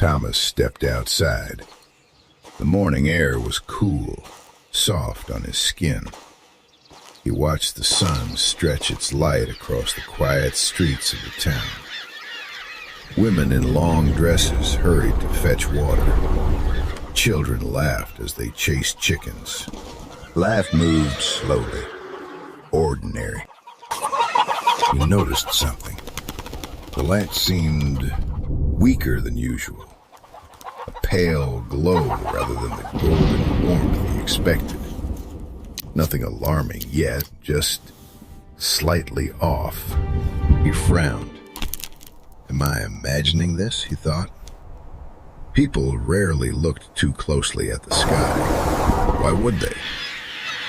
Thomas stepped outside. The morning air was cool, soft on his skin. He watched the sun stretch its light across the quiet streets of the town. Women in long dresses hurried to fetch water. Children laughed as they chased chickens. Life moved slowly, ordinary. He noticed something. The light seemed weaker than usual. A pale glow rather than the golden warmth he expected. Nothing alarming yet, just slightly off. He frowned. Am I imagining this, he thought? People rarely looked too closely at the sky. Why would they?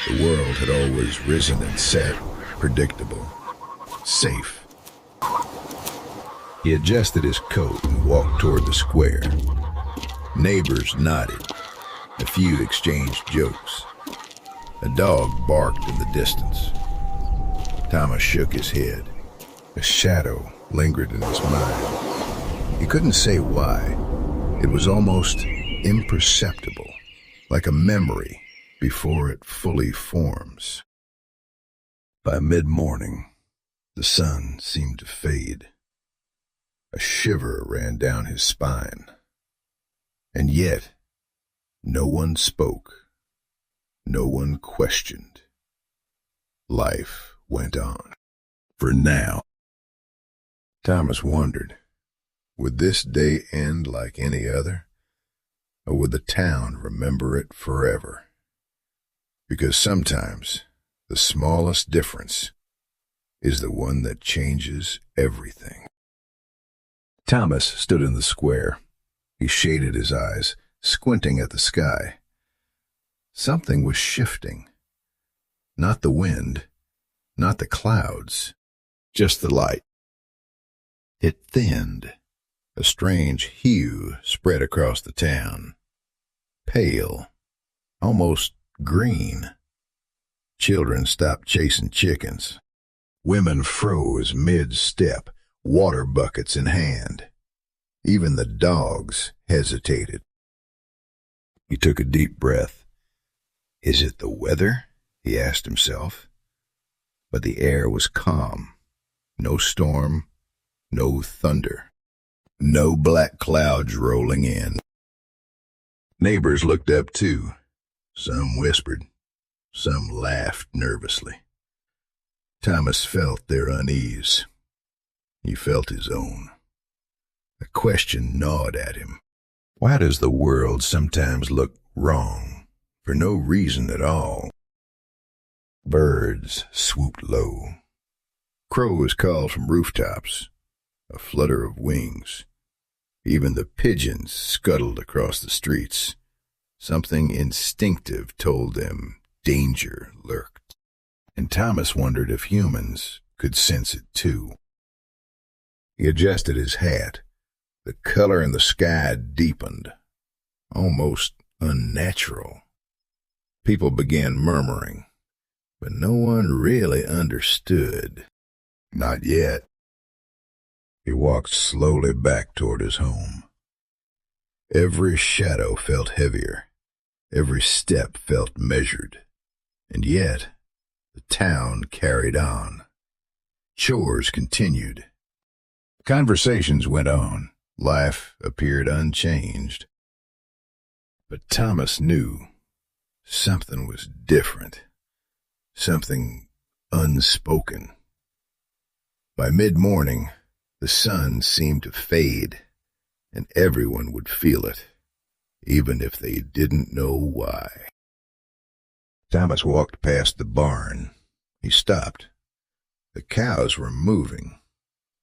The world had always risen and set, predictable, safe. He adjusted his coat and walked toward the square. Neighbors nodded. A few exchanged jokes. A dog barked in the distance. Thomas shook his head. A shadow lingered in his mind. He couldn't say why. It was almost imperceptible, like a memory before it fully forms. By mid-morning, the sun seemed to fade. A shiver ran down his spine. And yet, no one spoke. No one questioned. Life went on. For now. Thomas wondered, would this day end like any other? Or would the town remember it forever? Because sometimes the smallest difference is the one that changes everything. Thomas stood in the square. He shaded his eyes, squinting at the sky. Something was shifting. Not the wind, not the clouds, just the light. It thinned. A strange hue spread across the town. Pale, almost green. Children stopped chasing chickens. Women froze mid-step, water buckets in hand. Even the dogs hesitated. He took a deep breath. Is it the weather? He asked himself. But the air was calm. No storm, no thunder. No black clouds rolling in. Neighbors looked up too. Some whispered. Some laughed nervously. Thomas felt their unease. He felt his own. A question gnawed at him. Why does the world sometimes look wrong for no reason at all? Birds swooped low. Crows called from rooftops. A flutter of wings. Even the pigeons scuttled across the streets. Something instinctive told them danger lurked. And Thomas wondered if humans could sense it too. He adjusted his hat. The color in the sky deepened, almost unnatural. People began murmuring, but no one really understood. Not yet. He walked slowly back toward his home. Every shadow felt heavier. Every step felt measured. And yet, the town carried on. Chores continued. Conversations went on. Life appeared unchanged. But Thomas knew something was different. Something unspoken. By mid-morning, the sun seemed to fade, and everyone would feel it, even if they didn't know why. Thomas walked past the barn. He stopped. The cows were moving,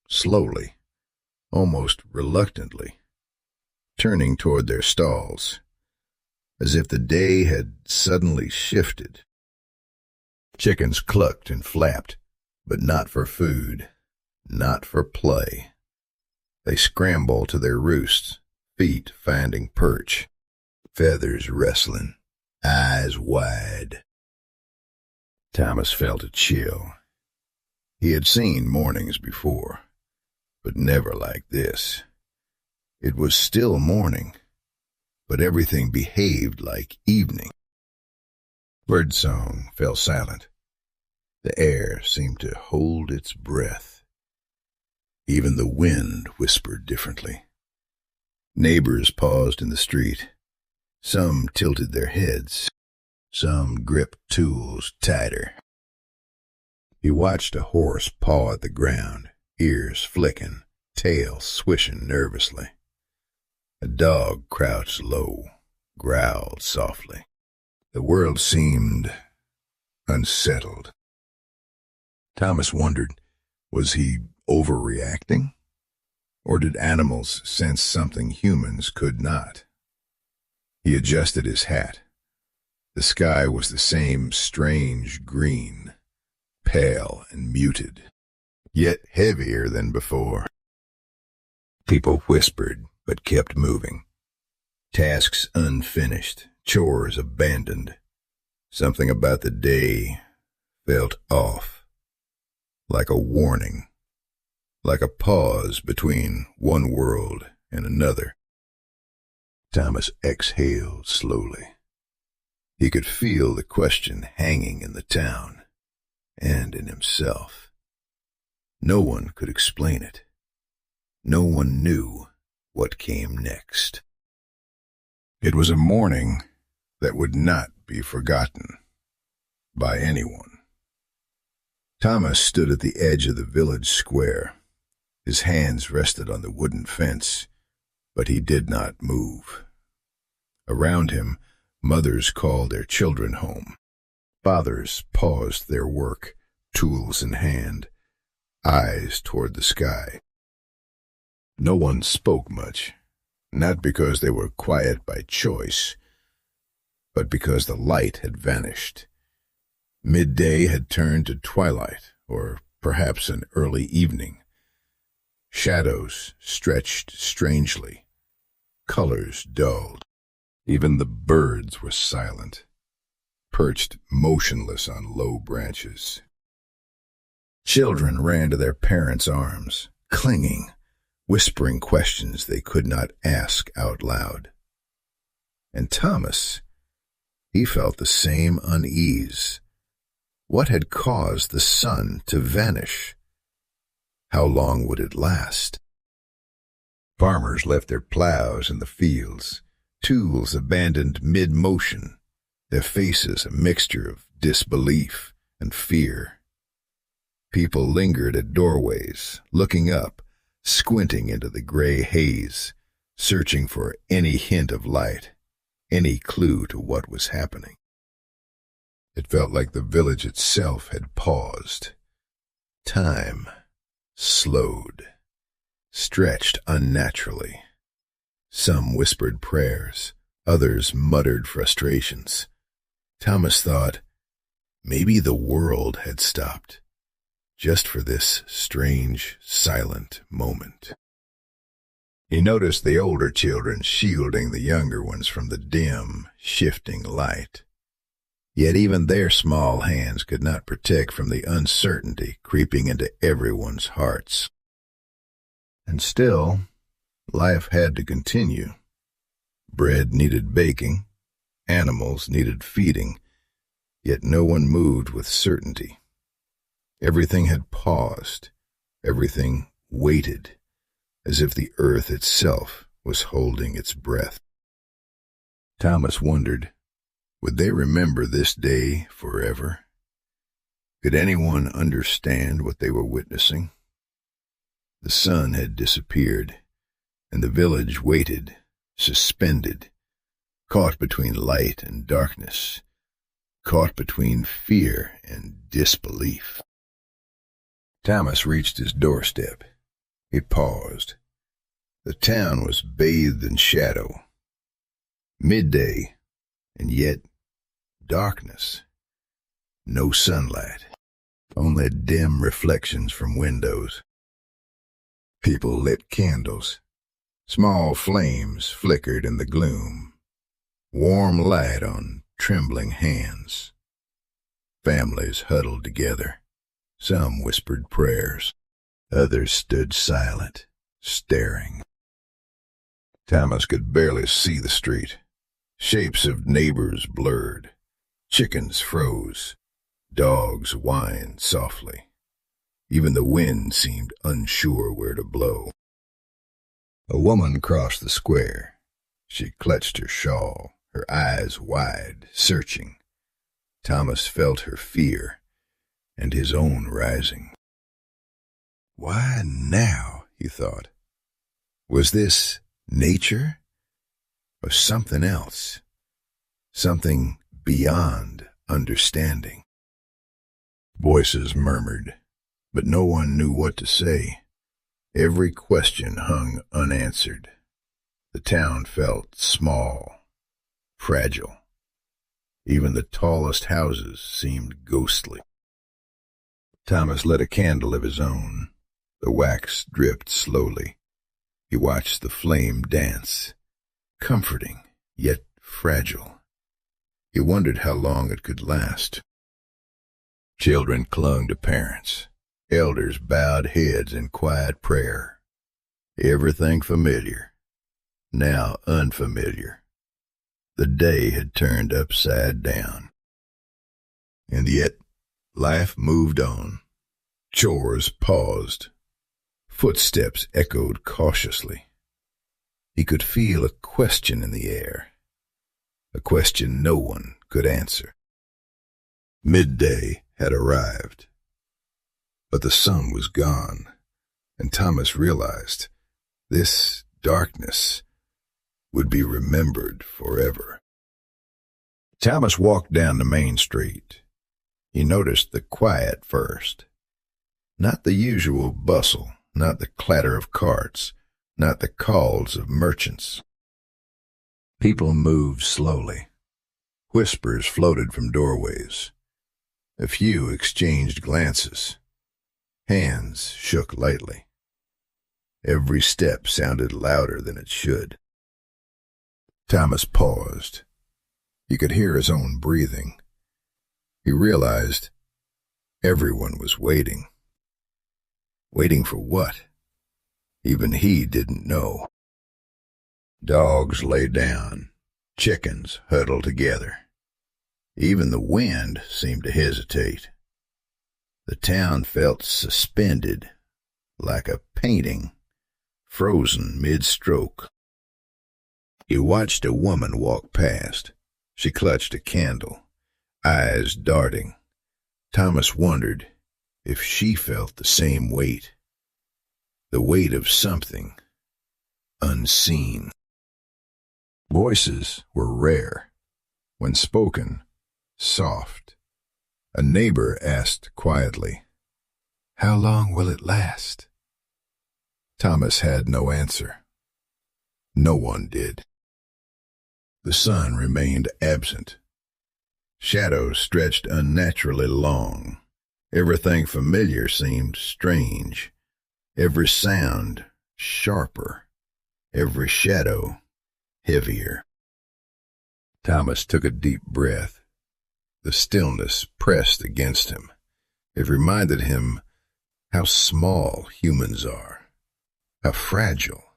slowly, almost reluctantly, turning toward their stalls, as if the day had suddenly shifted. Chickens clucked and flapped, but not for food, not for play. They scrambled to their roosts, feet finding perch, feathers rustling, eyes wide. Thomas felt a chill. He had seen mornings before, but never like this. It was still morning, but everything behaved like evening. Birdsong fell silent. The air seemed to hold its breath. Even the wind whispered differently. Neighbors paused in the street. Some tilted their heads. Some gripped tools tighter. He watched a horse paw at the ground, ears flicking, tail swishing nervously. A dog crouched low, growled softly. The world seemed unsettled. Thomas wondered, was he overreacting? Or did animals sense something humans could not? He adjusted his hat. The sky was the same strange green, pale and muted, yet heavier than before. People whispered, but kept moving. Tasks unfinished, chores abandoned. Something about the day felt off, like a warning, like a pause between one world and another. Thomas exhaled slowly. He could feel the question hanging in the town and in himself. No one could explain it. No one knew what came next. It was a morning that would not be forgotten by anyone. Thomas stood at the edge of the village square. His hands rested on the wooden fence, but he did not move. Around him, mothers called their children home. Fathers paused their work, tools in hand, eyes toward the sky. No one spoke much, not because they were quiet by choice, but because the light had vanished. Midday had turned to twilight, or perhaps an early evening. Shadows stretched strangely, colors dulled. Even the birds were silent, perched motionless on low branches. Children ran to their parents' arms, clinging, whispering questions they could not ask out loud. And Thomas, he felt the same unease. What had caused the sun to vanish? How long would it last? Farmers left their plows in the fields, tools abandoned mid-motion, their faces a mixture of disbelief and fear. People lingered at doorways, looking up, squinting into the gray haze, searching for any hint of light, any clue to what was happening. It felt like the village itself had paused. Time slowed, stretched unnaturally. Some whispered prayers, others muttered frustrations. Thomas thought, maybe the world had stopped, just for this strange, silent moment. He noticed the older children shielding the younger ones from the dim, shifting light. Yet even their small hands could not protect from the uncertainty creeping into everyone's hearts. And still, life had to continue. Bread needed baking, animals needed feeding, yet no one moved with certainty. Everything had paused, everything waited, as if the earth itself was holding its breath. Thomas wondered, would they remember this day forever? Could anyone understand what they were witnessing? The sun had disappeared, and the village waited, suspended, caught between light and darkness, caught between fear and disbelief. Thomas reached his doorstep. He paused. The town was bathed in shadow. Midday, and yet darkness. No sunlight, only dim reflections from windows. People lit candles. Small flames flickered in the gloom. Warm light on trembling hands. Families huddled together. Some whispered prayers. Others stood silent, staring. Thomas could barely see the street. Shapes of neighbors blurred. Chickens froze. Dogs whined softly. Even the wind seemed unsure where to blow. A woman crossed the square. She clutched her shawl, her eyes wide, searching. Thomas felt her fear and his own rising. Why now, he thought. Was this nature or something else? Something beyond understanding? Voices murmured, but no one knew what to say. Every question hung unanswered. The town felt small, fragile. Even the tallest houses seemed ghostly. Thomas lit a candle of his own. The wax dripped slowly. He watched the flame dance, comforting yet fragile. He wondered how long it could last. Children clung to parents. Elders bowed heads in quiet prayer. Everything familiar, now unfamiliar. The day had turned upside down. And yet, life moved on. Chores paused. Footsteps echoed cautiously. He could feel a question in the air, a question no one could answer. Midday had arrived, but the sun was gone, and Thomas realized this darkness would be remembered forever. Thomas walked down the main street. He noticed the quiet first. Not the usual bustle, not the clatter of carts, not the calls of merchants. People moved slowly. Whispers floated from doorways. A few exchanged glances. Hands shook lightly. Every step sounded louder than it should. Thomas paused. He could hear his own breathing. He realized everyone was waiting. Waiting for what? Even he didn't know. Dogs lay down. Chickens huddled together. Even the wind seemed to hesitate. The town felt suspended, like a painting, frozen mid-stroke. He watched a woman walk past. She clutched a candle, eyes darting. Thomas wondered if she felt the same weight, the weight of something unseen. Voices were rare. When spoken, soft. A neighbor asked quietly, "How long will it last?" Thomas had no answer. No one did. The sun remained absent. Shadows stretched unnaturally long. Everything familiar seemed strange. Every sound sharper. Every shadow heavier. Thomas took a deep breath. The stillness pressed against him. It reminded him how small humans are, how fragile,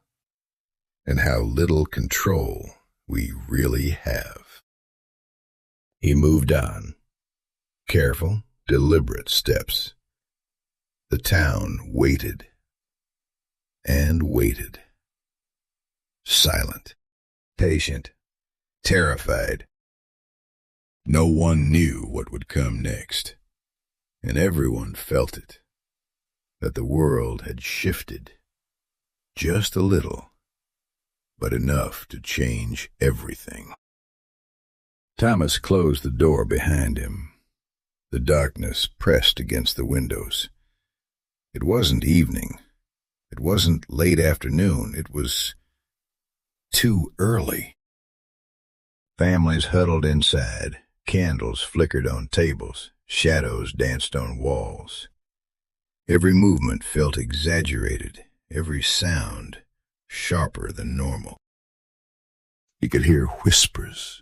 and how little control we really have. He moved on, careful, deliberate steps. The town waited and waited, silent, patient, terrified. No one knew what would come next, and everyone felt it, that the world had shifted, just a little, but enough to change everything. Thomas closed the door behind him. The darkness pressed against the windows. It wasn't evening. It wasn't late afternoon. It was too early. Families huddled inside. Candles flickered on tables. Shadows danced on walls. Every movement felt exaggerated. Every sound sharper than normal. He could hear whispers,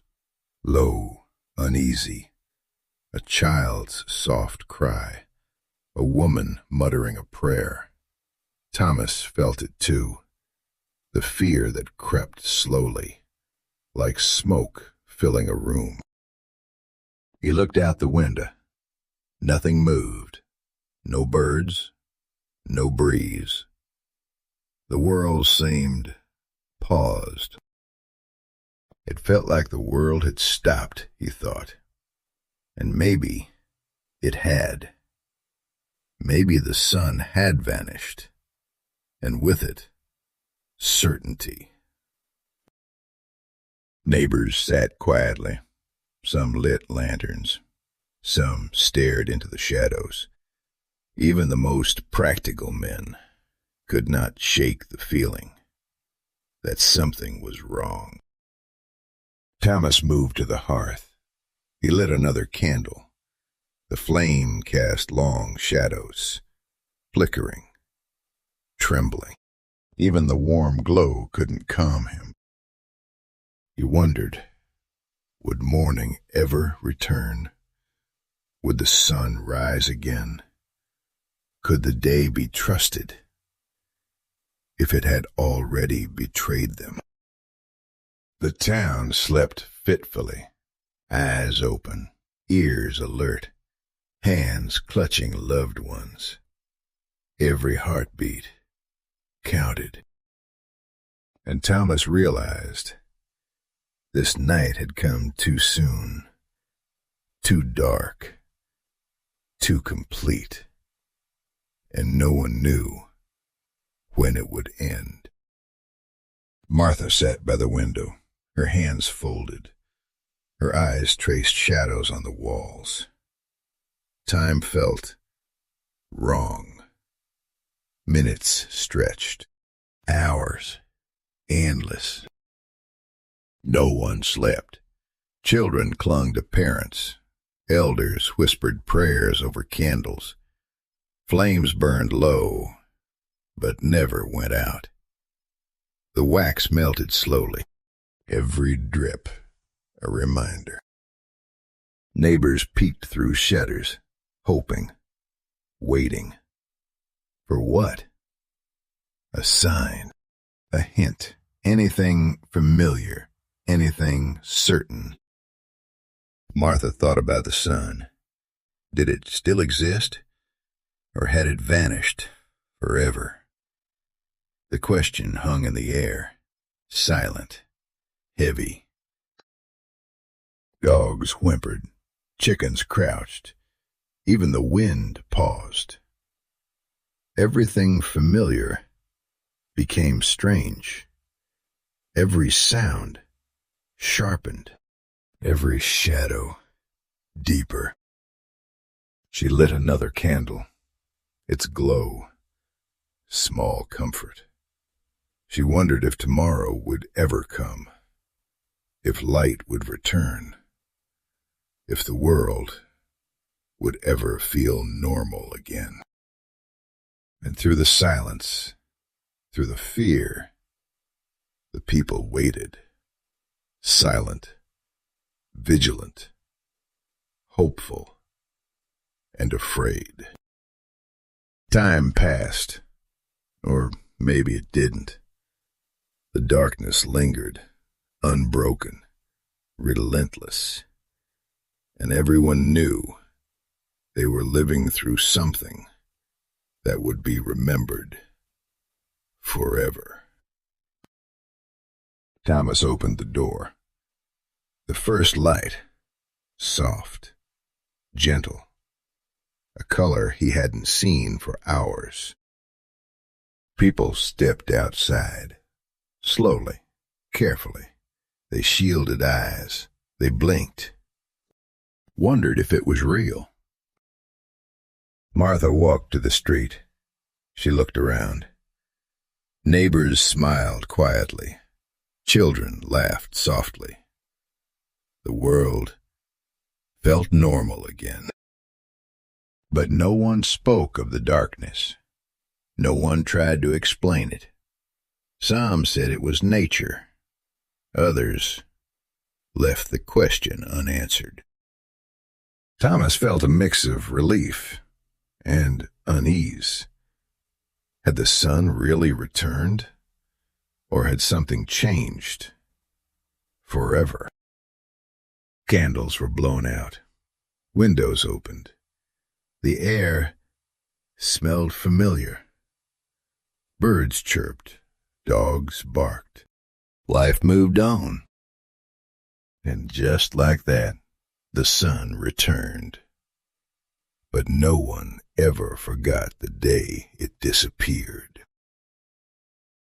low, uneasy. A child's soft cry. A woman muttering a prayer. Thomas felt it too. the fear that crept slowly, like smoke filling a room. He looked out the window. Nothing moved. No birds, no breeze. The world seemed paused. It felt like the world had stopped, he thought. And maybe it had. Maybe the sun had vanished, and with it, certainty. Neighbors sat quietly. Some lit lanterns. Some stared into the shadows. Even the most practical men could not shake the feeling that something was wrong. Thomas moved to the hearth. He lit another candle. The flame cast long shadows, flickering, trembling. Even the warm glow couldn't calm him. He wondered, would morning ever return? Would the sun rise again? Could the day be trusted if it had already betrayed them? The town slept fitfully, eyes open, ears alert, hands clutching loved ones. Every heartbeat counted. And Thomas realized this night had come too soon, too dark, too complete, and no one knew when it would end. Martha sat by the window, her hands folded. Her eyes traced shadows on the walls. Time felt wrong. Minutes stretched. Hours endless. No one slept. Children clung to parents. Elders whispered prayers over candles. Flames burned low, but never went out. The wax melted slowly, every drip a reminder. Neighbors peeked through shutters, hoping, waiting. For what? A sign, a hint, anything familiar, anything certain. Martha thought about the sun. Did it still exist? Or had it vanished forever? The question hung in the air, silent, heavy. Dogs whimpered, chickens crouched, even the wind paused. Everything familiar became strange. Every sound sharpened, every shadow deeper. She lit another candle. Its glow, small comfort. She wondered if tomorrow would ever come, if light would return, if the world would ever feel normal again. And through the silence, through the fear, the people waited, silent, vigilant, hopeful, and afraid. Time passed, or maybe it didn't. The darkness lingered, unbroken, relentless, and everyone knew they were living through something that would be remembered forever. Thomas opened the door. The first light, soft, gentle, a color he hadn't seen for hours. People stepped outside, slowly, carefully. They shielded eyes. They blinked, wondered if it was real. Martha walked to the street. She looked around. Neighbors smiled quietly. Children laughed softly. The world felt normal again. But no one spoke of the darkness. No one tried to explain it. Some said it was nature. Others left the question unanswered. Thomas felt a mix of relief and unease. Had the sun really returned? Or had something changed forever? Candles were blown out. Windows opened. The air smelled familiar. Birds chirped. Dogs barked. Life moved on. And just like that, the sun returned. But no one ever forgot the day it disappeared.